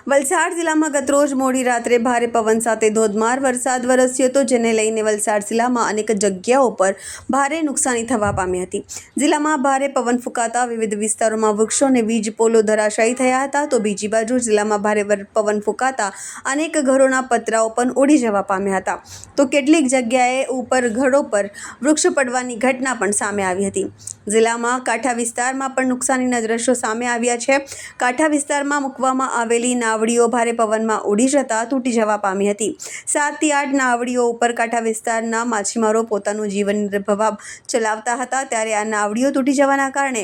વલસાડ જિલ્લામાં ગતરોજ મોડી રાત્રે ભારે પવન સાથે ધોધમાર વરસાદ વરસ્યો હતો, જેને લઈને વલસાડ જિલ્લામાં અનેક જગ્યાઓ પર ભારે નુકસાની થવા પામી હતી। જિલ્લામાં ભારે પવન ફૂંકાતા વિવિધ વિસ્તારોમાં વૃક્ષો અને વીજ પોલો ધરાશાયી થયા હતા, તો બીજી બાજુ જિલ્લામાં ભારે પવન ફૂંકાતા અનેક ઘરોના પતરાઓ પણ ઉડી જવા પામ્યા હતા, તો કેટલીક જગ્યાએ ઉપર ઘરો પર વૃક્ષ પડવાની ઘટના પણ સામે આવી હતી। જિલ્લામાં કાંઠા વિસ્તારમાં પણ નુકસાનીના દ્રશ્યો સામે આવ્યા છે। કાંઠા વિસ્તારમાં મૂકવામાં આવેલી નાવડીઓ ભારે પવનમાં ઉડી જતા તૂટી જવા પામી હતી। 7 થી 8 નાવડીઓ ઉપર કાંઠા વિસ્તારના માછીમારો પોતાનું જીવન નિર્વાહ ચલાવતા હતા, ત્યારે આ નાવડીઓ તૂટી જવાના કારણે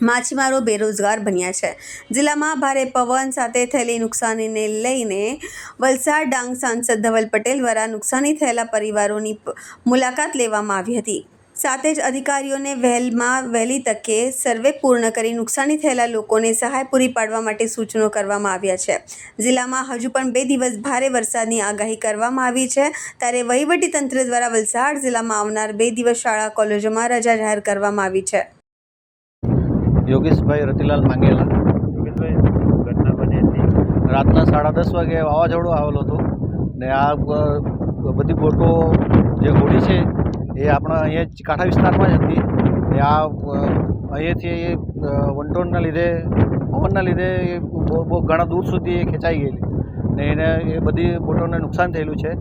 માછીમારો બેરોજગાર બન્યા છે। જિલ્લામાં ભારે પવન સાથે થયેલી નુકસાનીને લઈને વલસાડ ડાંગ સાંસદ ધવલ પટેલ દ્વારા નુકસાની થયેલા પરિવારોની મુલાકાત લેવામાં આવી હતી। સાથે જ અધિકારીઓને વહેલી તકે સર્વે પૂર્ણ કરી નુકસાની થયેલા લોકોને સહાય પૂરી પાડવા માટે સૂચનો કરવામાં આવ્યા છે। જિલ્લામાં હજુ પણ 2 દિવસ ભારે વરસાદની આગાહી કરવામાં આવી છે, ત્યારે વહીવટીતંત્ર દ્વારા વલસાડ જિલ્લામાં આવનાર 2 દિવસ શાળા કોલેજોમાં રજા જાહેર કરવામાં આવી છે। યોગેશભાઈ રતિલાલ માંગેલા। ઘટના બની હતી રાતના 10:30 વાગે વાવાઝોડું આવેલું હતું ને આ બધી બોટો જે હોડી છે એ આપણા અહીંયા કાંઠા વિસ્તારમાં જ હતી ને આ અહીંયાથી વંટોળના લીધે પવનના લીધે બહુ ઘણા દૂર સુધી એ ખેંચાઈ ગયેલી ને એને એ બધી બોટોને નુકસાન થયેલું છે।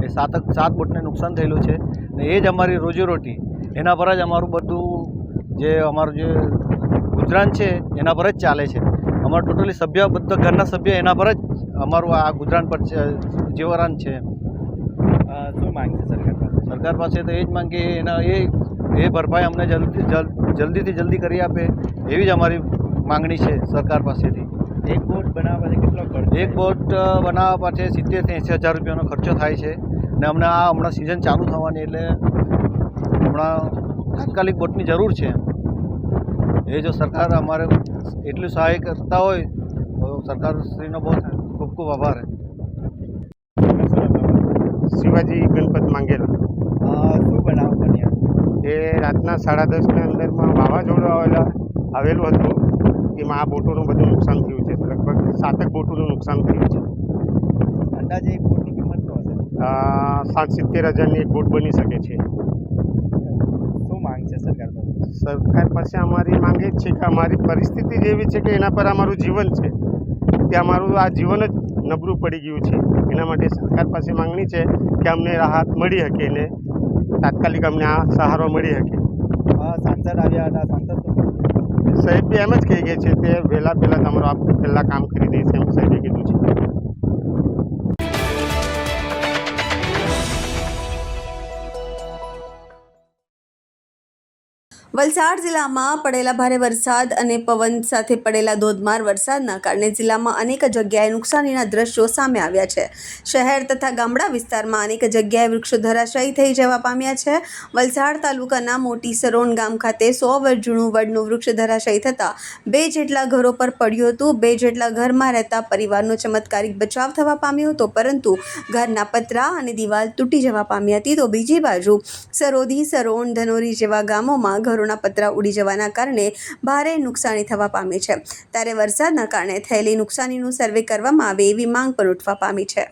એ 7 બોટને નુકસાન થયેલું છે ને એ જ અમારી રોજીરોટી, એના પર જ અમારું બધું અમારું જે ગુજરાન છે એના પર જ ચાલે છે। અમારા ટોટલી સભ્ય બધા ઘરના સભ્ય એના પર જ અમારું આ ગુજરાન પર જીવરાન છે। શું માંગ છે સરકાર પાસે તો એ જ માંગ કે એ ભરપાઈ અમને જલ્દીથી જલ્દી કરી આપે, એવી જ અમારી માંગણી છે સરકાર પાસેથી। એક બોટ બનાવવા માટે કેટલો ખર્ચ? એક બોટ બનાવવા પાસે 70,000 થી 80,000 રૂપિયાનો ખર્ચો થાય છે ને હમણાં સિઝન ચાલુ થવાની એટલે હમણાં તાત્કાલિક બોટની જરૂર છે। એ જો સરકાર અમારે એટલું સહાય કરતા હોય તો સરકારશ્રીનો બહુ ખૂબ ખૂબ આભાર। શિવાજી ગણપત માંગેલા। શું બનાવ બન્યા? એ રાતના 10:30ની અંદરમાં વાવાઝોડું આવેલું હતું, એમાં આ બોટોનું બધું નુકસાન થયું છે। લગભગ 7 બોટોનું નુકસાન થયું છે। અંદાજે એક બોટની કિંમત શું હશે? 60-70,000ની એક બોટ બની શકે છે। શું માંગ છે સરકાર પાસે? સરકાર પાસે અમારી માંગ જ છે કે અમારી પરિસ્થિતિ જ એવી છે કે એના પર અમારું જીવન છે, તે અમારું આ જીવન જ નબળું પડી ગયું છે। એના માટે સરકાર પાસે માંગણી છે કે અમને રાહત મળી શકે ને તાત્કાલિક અમને આ સહારો મળી શકે। સાંસદ આવ્યા હતા, સાંસદ શું સાહેબ બી એમ જ કહી ગયા છે તે પહેલાં તમારું પહેલાં કામ કરી દઈશ એમ સાહેબે કીધું છે। વલસાડ જિલ્લામાં પડેલા ભારે વરસાદ અને પવન સાથે પડેલા ધોધમાર વરસાદના કારણે જિલ્લામાં અનેક જગ્યાએ નુકસાનીના દ્રશ્યો સામે આવ્યા છે। શહેર તથા ગામડા વિસ્તારમાં અનેક જગ્યાએ વૃક્ષો ધરાશાયી થઈ જવા પામ્યા છે। વલસાડ તાલુકાના મોટી સરોણ ગામ ખાતે 100 વર્ષ જૂનું વડનું વૃક્ષ ધરાશાયી થતાં 2 જેટલા ઘરો પર પડ્યું હતું। 2 જેટલા ઘરમાં રહેતા પરિવારનો ચમત્કારિક બચાવ થવા પામ્યો હતો, પરંતુ ઘરના પતરા અને દિવાલ તૂટી જવા પામી હતી, તો બીજી બાજુ સરોધી, સરોણ, ધનોરી જેવા ગામોમાં ઘરોના પતરા ઉડી જવાના કારણે ભારે નુકસાની થવા પામી છે। ત્યારે વરસાદના કારણે થયેલી નુકસાનીનું સર્વે કરવામાં આવે એવી માંગ પણ ઉઠવા પામી છે।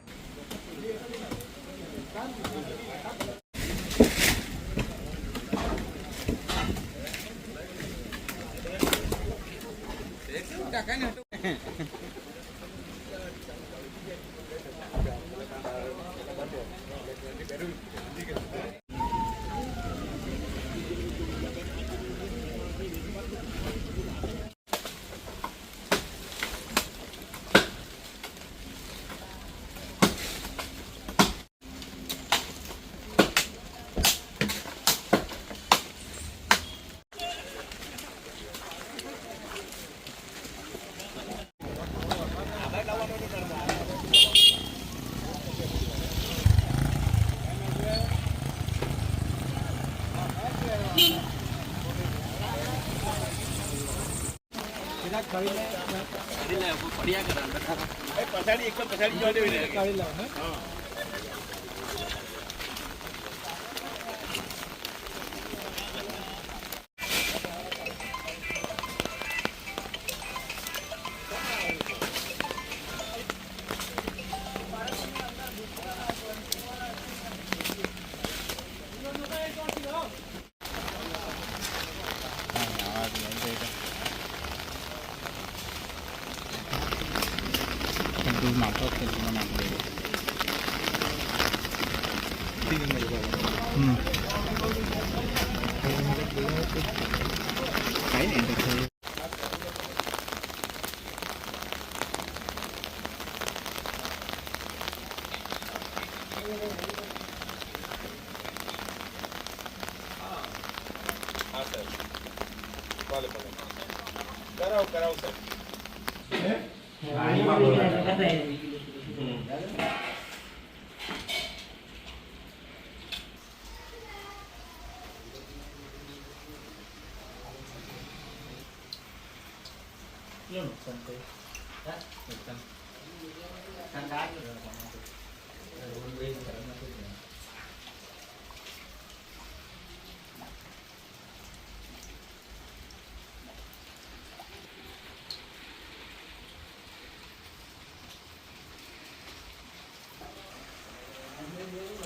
ફ્રીજ નાખો ફ્રીજમાં નાખી દેજો. કાંઈ નહીં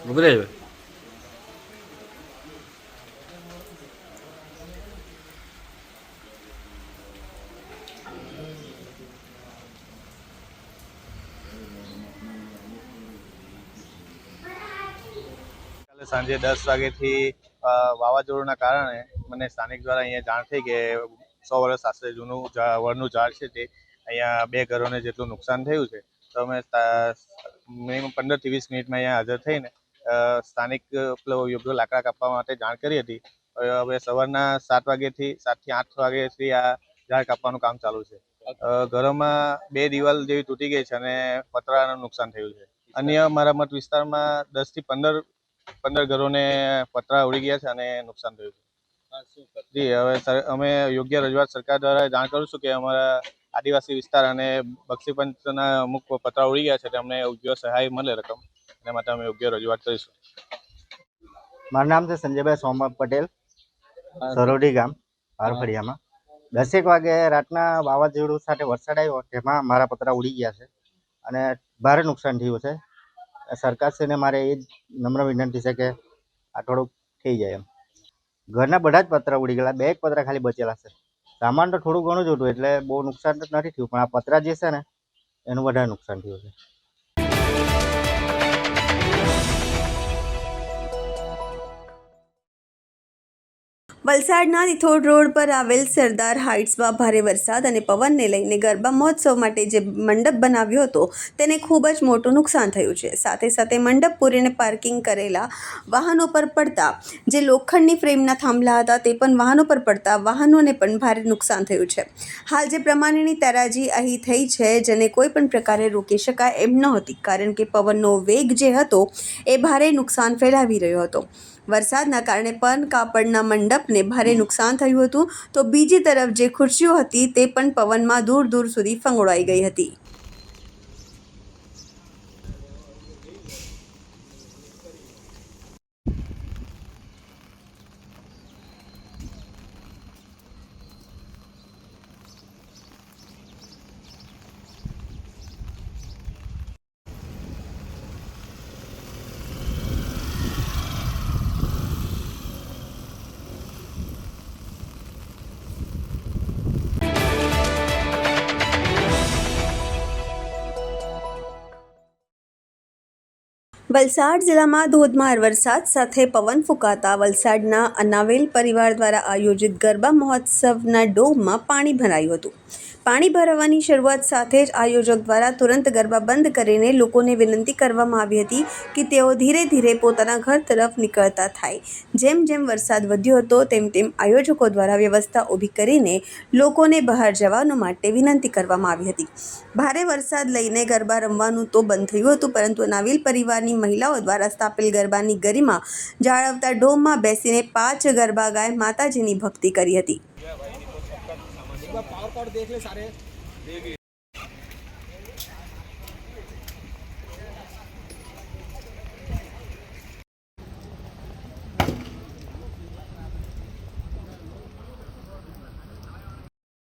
ઉભરે સાંજે 10 વાગ્યાથી વાવાઝોડાના કારણે મને સ્થાનિક દ્વારા અહીંયા જાણ થઈ કે 100 વર્ષ આશરે જૂનું વડનું ઝાડ છે તે અહીંયા 2 ઘરોને જેટલું નુકસાન થયું છે. તો અમે મિનિમમ 15 થી 20 મિનિટમાં અહીંયા હાજર થઈને સ્થાનિક યોગ્ય લાકડા કાપવા માટે જાણ કરી હતી. હવે સવારના 7 વાગ્યાથી 7 થી 8 વાગ્યાથી આ ઝાડ કાપવાનું કામ ચાલુ છે. ઘરોમાં 2 દિવાલ જેવી તૂટી ગઈ છે અને પતરાનું નુકસાન થયું છે. અન્ય મારા મત વિસ્તારમાં 10 થી 15 ઘરોને પતરા ઉડી ગયા છે અને નુકસાન થયું છે. જી હવે અમે યોગ્ય રજૂઆત સરકાર દ્વારા જાણ કરું છું કે અમારા આદિવાસી વિસ્તાર અને બક્ષીપંચના અમુક પતરા ઉડી ગયા છે તો અમને યોગ્ય સહાય મળે રકમ એના માટે અમે યોગ્ય રજૂઆત કરીશું. મારું નામ છે સંજયભાઈ સોમા પટેલ, સરોડી ગામ પારફળિયામાં. 10 વાગે રાતના વાવાઝોડું સાથે વરસાદ આવ્યો તેમાં મારા પતરા ઉડી ગયા છે અને ભારે નુકસાન થયું છે. સરકારશ્રીને મારે એ જ નમ્ર વિનંતી છે કે આ થોડુંક થઈ જાય એમ. ઘરના બધા જ પતરા ઉડી ગયેલા, 2 પતરા ખાલી બચેલા છે. સામાન તો થોડું ઘણું જ હતું એટલે બહુ નુકસાન તો નથી થયું, પણ આ પતરા જે છે ને એનું વધારે નુકસાન થયું છે. વલસાડના તિથોડ રોડ પર આવેલ સરદાર હાઇટ્સમાં ભારે વરસાદ અને પવનને લઈને ગરબા મહોત્સવ માટે જે મંડપ બનાવ્યો હતો તેને ખૂબ જ મોટું નુકસાન થયું છે. સાથે સાથે મંડપ પૂરીને પાર્કિંગ કરેલા વાહનો પર પડતા જે લોખંડની ફ્રેમના થાંભલા હતા તે પણ વાહનો પર પડતા વાહનોને પણ ભારે નુકસાન થયું છે. હાલ જે પ્રમાણેની તારાજી અહીં થઈ છે જેને કોઈ પણ પ્રકારે રોકી શકાય એમ નહોતી, કારણ કે પવનનો વેગ જે હતો એ ભારે નુકસાન ફેલાવી રહ્યો હતો. વરસાદના કારણે પણ કાપડના મંડપને ભારે નુકસાન થયું હતું તો બીજી તરફ જે ખુરશીઓ હતી તે પણ પવનમાં દૂર દૂર સુધી ફંગોળાઈ ગઈ હતી. વલસાડ જિલ્લામાં ધોધમાર વરસાદ સાથે પવન ફૂંકાતા વલસાડના અનાવેલ પરિવાર દ્વારા આયોજિત ગરબા મહોત્સવના ડોમમાં પાણી ભરાયું હતું. પાણી ભરાવાની શરૂઆત સાથે જ આયોજક દ્વારા તુરંત ગરબા બંધ કરીને લોકોને વિનંતી કરવામાં આવી હતી કે તેઓ ધીરે ધીરે પોતાના ઘર તરફ નીકળતા થાય. જેમ જેમ વરસાદ વધ્યો હતો તેમ તેમ આયોજકો દ્વારા વ્યવસ્થા ઊભી કરીને લોકોને બહાર જવા માટે વિનંતી કરવામાં આવી હતી. ભારે વરસાદ લઈને ગરબા રમવાનું તો બંધ થયું હતું, પરંતુ અનાવેલ પરિવારની મહિલાઓ દ્વારા સ્થાપેલ ગરબાની ગરિમા જાળવતા ડોમમાં બેસીને 5 ગરબા ગાય માતાજીની ભક્તિ કરી હતી.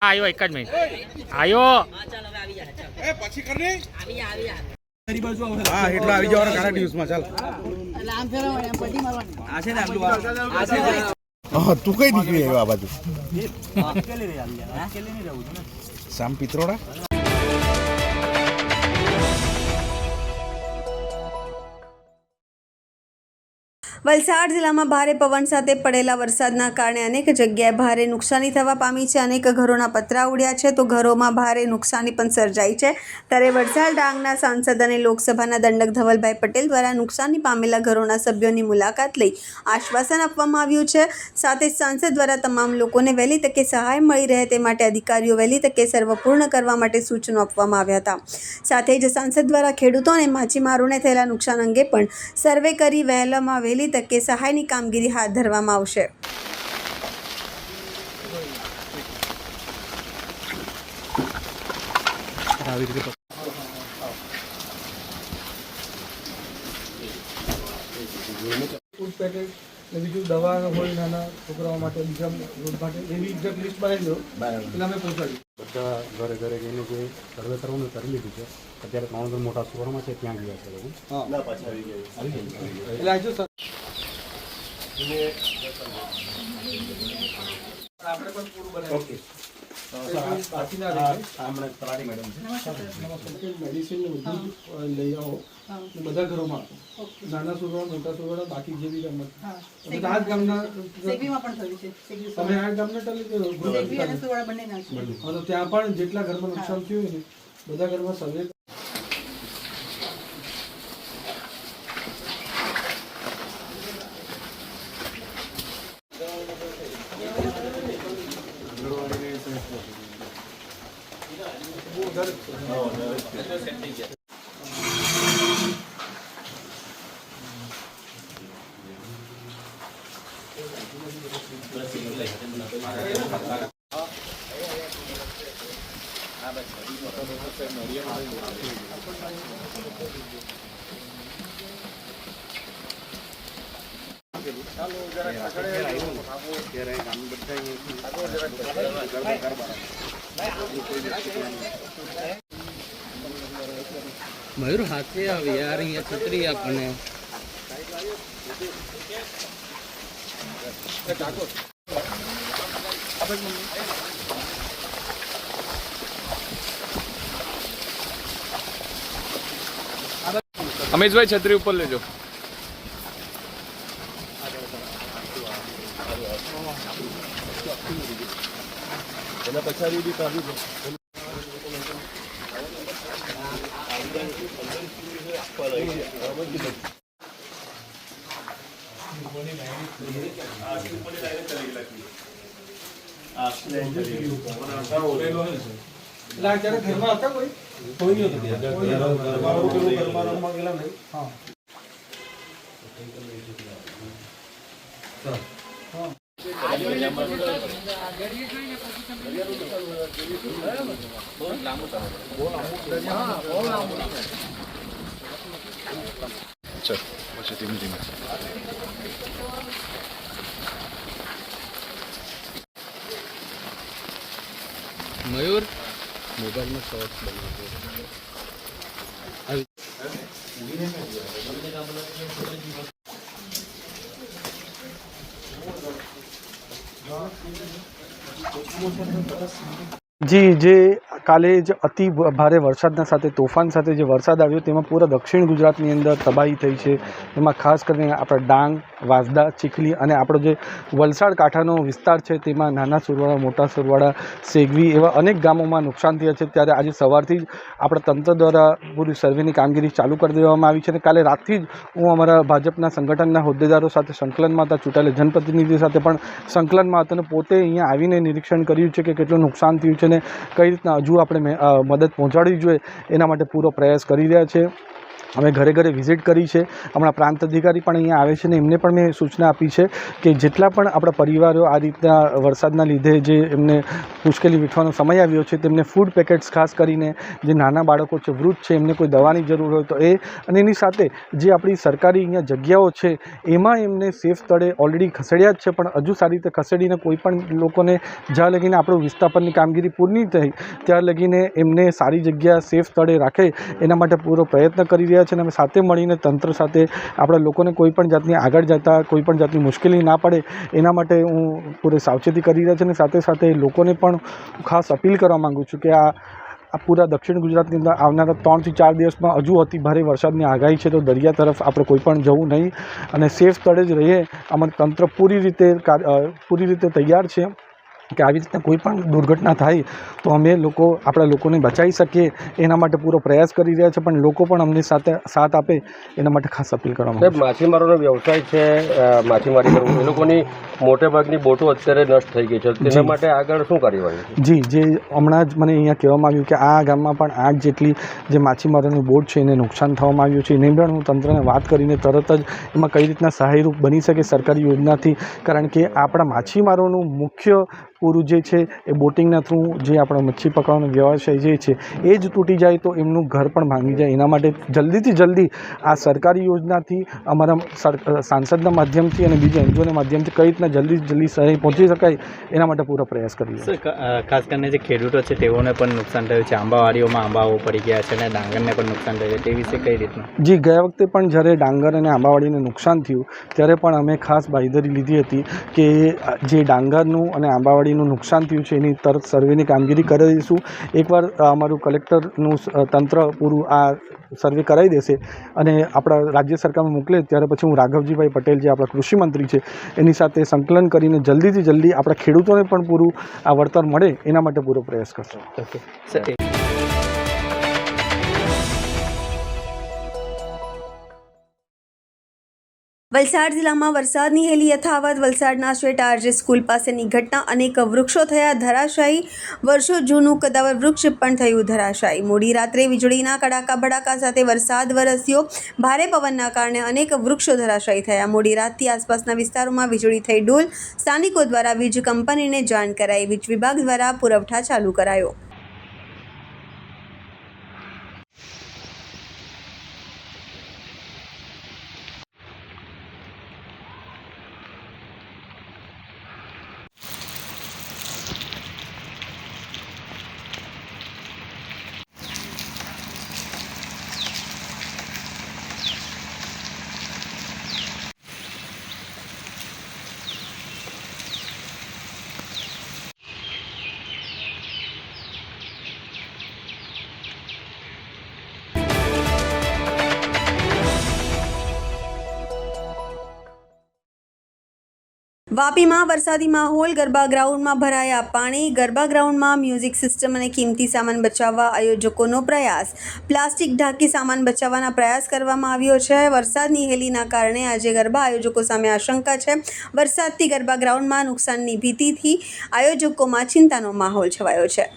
આયો એક જ મિનિટ આયો પછી કરને તારી બાજુ આવો હા એટલા આવી જવાનો કારા ન્યૂઝમાં ચાલ એટલે આમ ફેરવો એમ પડી મારવાની આ છે ને આટલું આ છે હા તું કઈ દીકરી આવ્યો આ બાજુ કેલી રે આવી કેલી ની રહું છું ને સામ પિત્રોડા વલસાડ જિલ્લામાં ભારે પવન સાથે પડેલા વરસાદના કારણે અનેક જગ્યાએ ભારે નુકસાની થવા પામી છે. અનેક ઘરોના પતરા ઉડ્યા છે તો ઘરોમાં ભારે નુકસાની પણ સર્જાઈ છે. ત્યારે વલસાડ ડાંગના સાંસદ અને લોકસભાના દંડક ધવલભાઈ પટેલ દ્વારા નુકસાની પામેલા ઘરોના સભ્યોની મુલાકાત લઈ આશ્વાસન આપવામાં આવ્યું છે. સાથે જ સાંસદ દ્વારા તમામ લોકોને વહેલી તકે સહાય મળી રહે તે માટે અધિકારીઓ વહેલી તકે સર્વ પૂર્ણ કરવા માટે સૂચનો આપવામાં આવ્યા હતા. સાથે જ સાંસદ દ્વારા ખેડૂતો અને માછીમારોને થયેલા નુકસાન અંગે પણ સર્વે કરી વહેલામાં વહેલી તકે સહાયની કામગીરી હાથ ધરવામાં આવશે. ફૂડ પેકેટ ને બીજું દવા હોય નાના છોકરાઓ માટે બીજા રોડ માટે એવી એક્ઝેક્ટ લિસ્ટ બનાવી દો એટલે અમે પહોંચાડીએ. બધા ઘરે ઘરે જઈને જે સર્વે કરવાનું કરી લીધું છે. અત્યારે ત્રણ મોટા સુવર્ણમાં છે ત્યાં ગયા છે લોકો. એટલે આજુ સર આપણે પણ પૂરું બનાવીએ. મેડિસિન લઈ આવો બધા ઘરોમાં નાના સુરવાળા મોટા સુરવાળા બાકી જે બી રમત આ જ ગામના તમે આ ગામના ત્યાં પણ જેટલા ઘરમાં નુકસાન થયું હોય ને બધા ઘરમાં સર્વે મયુર હાથે આવે યાર, અહીંયા છત્રી આપણને અમિતભાઈ છત્રી ઉપર લેજો. એના પછાડી બી કાઢી દો. અત્યારે ઘરમાં હતા કોઈ નહીં પછી ધીમે ધીમે મયુર મોબાઈલમાં શોર્ટ્સ બનાવજો. જી જે કાલે જ અતિ ભારે વરસાદના સાથે તોફાન સાથે જે વરસાદ આવ્યો તેમાં પૂરા દક્ષિણ ગુજરાતની અંદર તબાહી થઈ છે. એમાં ખાસ કરીને આપણા ડાંગ, વાંસદા, ચીખલી અને આપણો જે વલસાડ કાંઠાનો વિસ્તાર છે તેમાં નાના સુરવાડા, મોટા સુરવાડા, સેગવી એવા અનેક ગામોમાં નુકસાન થયા છે. ત્યારે આજે સવારથી જ આપણા તંત્ર દ્વારા પૂરી સર્વેની કામગીરી ચાલુ કરી દેવામાં આવી છે અને કાલે રાતથી જ હું અમારા ભાજપના સંગઠનના હોદ્દેદારો સાથે સંકલનમાં હતા, ચૂંટાયેલા જનપ્રતિનિધિ સાથે પણ સંકલનમાં હતા અને પોતે અહીંયા આવીને નિરીક્ષણ કર્યું છે કે કેટલું નુકસાન થયું છે ને કઈ રીતના હજુ આપણે મદદ પહોંચાડવી જોઈએ એના માટે પૂરો પ્રયાસ કરી રહ્યા છે. અમે ઘરે ઘરે વિઝિટ કરી છે. હમણાં પ્રાંત અધિકારી પણ અહીંયા આવે છે ને એમને પણ મેં સૂચના આપી છે કે જેટલા પણ આપણા પરિવારો આ રીતના વરસાદના લીધે જે એમને મુશ્કેલી વેઠવાનો સમય આવ્યો છે તેમને ફૂડ પેકેટ્સ ખાસ કરીને જે નાના બાળકો છે, વૃદ્ધ છે, એમને કોઈ દવાની જરૂર હોય તો એ અને એની સાથે જે આપણી સરકારી અહીંયા જગ્યાઓ છે એમાં એમને સેફ સ્થળે ઓલરેડી ખસેડ્યા જ છે પણ હજુ સારી રીતે ખસેડીને કોઈ પણ લોકોને જ્યાં લગીને આપણું વિસ્થાપનની કામગીરી પૂરી થઈ ત્યાં લગીને એમને સારી જગ્યા સેફ સ્થળે રાખે એના માટે પૂરો પ્રયત્ન કરી રહ્યા છે અને અમે સાથે મળીને તંત્ર સાથે આપણા લોકોને કોઈ પણ જાતની આગળ જતા કોઈ પણ જાતની મુશ્કેલી ના પડે એના માટે હું પૂરી સાવચેતી કરી રહ્યા છે અને સાથે સાથે લોકોને પણ ખાસ અપીલ કરવા માગું છું કે આ આ પૂરા દક્ષિણ ગુજરાતની અંદર આવનારા 3 થી 4 દિવસમાં હજુ અતિ ભારે વરસાદની આગાહી છે, તો દરિયા તરફ આપણે કોઈ પણ જવું નહીં અને સેફ સ્થળે જ રહીએ. અમારું તંત્ર પૂરી રીતે તૈયાર છે કે આવી રીતના કોઈ પણ દુર્ઘટના થાય તો અમે આપણા લોકોને બચાવી શકીએ એના માટે પૂરો પ્રયાસ કરી રહ્યા છે, પણ લોકો પણ અમને સાથ આપે એના માટે ખાસ અપીલ કરવામાં આવે છે. માછીમારોનો વ્યવસાય છે, માછીમારી કરવું, એ લોકોની મોટે ભાગની બોટો અત્યારે નષ્ટ થઈ ગઈ છે, તેના માટે આગળ શું કાર્યવાહી છે? જી, જે હમણાં જ મને અહીંયા કહેવામાં આવ્યું કે આ ગામમાં પણ 8 જેટલી જે માછીમારોની બોટ છે એને નુકસાન થવામાં આવ્યું છે. એને પણ હું તંત્રને વાત કરીને તરત જ એમાં કઈ રીતના સહાયરૂપ બની શકે સરકારી યોજનાથી, કારણ કે આપણા માછીમારોનું મુખ્ય પૂરું જે છે એ બોટિંગના થ્રુ જે આપણા મચ્છી પકડવાનો વ્યવસાય જે છે એ જ તૂટી જાય તો એમનું ઘર પણ ભાંગી જાય. એના માટે જલ્દીથી જલ્દી આ સરકારી યોજનાથી અમારા સાંસદના માધ્યમથી અને બીજા એનજીઓના માધ્યમથી કઈ રીતના જલ્દી સહાય પહોંચી શકાય એના માટે પૂરો પ્રયાસ કરીએ. ખાસ કરીને જે ખેડૂતો છે તેઓને પણ નુકસાન થયું છે, આંબાવાડીઓમાં આંબાઓ પડી ગયા છે અને ડાંગરને પણ નુકસાન થયું છે, તે વિશે કઈ રીતનું? જી, ગયા વખતે પણ જ્યારે ડાંગર અને આંબાવાડીને નુકસાન થયું ત્યારે પણ અમે ખાસ બાંયધરી લીધી હતી કે જે ડાંગરનું અને આંબાવાડીનું નુકસાન થયું છે એની તરત સર્વેની કામગીરી કરી દઈશું. એકવાર અમારું કલેક્ટરનું તંત્ર પૂરું આ સર્વે કરાવી દેશે અને આપણા રાજ્ય સરકારમાં મોકલે ત્યારે પછી હું રાઘવજીભાઈ પટેલ જે આપણા કૃષિ મંત્રી છે એની સાથે સંકલન કરીને જલ્દીથી જલ્દી આપણા ખેડૂતોને પણ પૂરું આ વળતર મળે એના માટે પૂરો પ્રયાસ કરશો. Okay sir. વલસાડ જિલ્લામાં વરસાદની હેલી યથાવત. વલસાડના શ્વેત આરજે સ્કૂલ પાસેની ઘટના. અનેક વૃક્ષો થયા ધરાશાયી. વર્ષો જૂનું કદાવર વૃક્ષ પણ થયું ધરાશાયી. મોડી રાત્રે વીજળીના કડાકા ભડાકા સાથે વરસાદ વરસ્યો. ભારે પવનના કારણે અનેક વૃક્ષો ધરાશાયી થયા. મોડી રાતથી આસપાસના વિસ્તારોમાં વીજળી થઈ ડૂલ. સ્થાનિકો દ્વારા વીજ કંપનીને જાણ કરાઈ. વીજ વિભાગ દ્વારા પુરવઠા ચાલુ કરાયો. વાપીમાં વરસાદી માહોલ. ગરબા ગ્રાઉન્ડમાં ભરાયા પાણી. ગરબા ગ્રાઉન્ડમાં મ્યુઝિક સિસ્ટમ અને કિંમતી સામાન બચાવવા આયોજકોનો પ્રયાસ. પ્લાસ્ટિક ઢાંકી સામાન બચાવવાના પ્રયાસ કરવામાં આવ્યો છે. વરસાદની હેલીના કારણે આજે ગરબા આયોજકો સામે આશંકા છે. વરસાદથી ગરબા ગ્રાઉન્ડમાં નુકસાનની ભીતિથી આયોજકોમાં ચિંતાનો માહોલ છવાયો છે.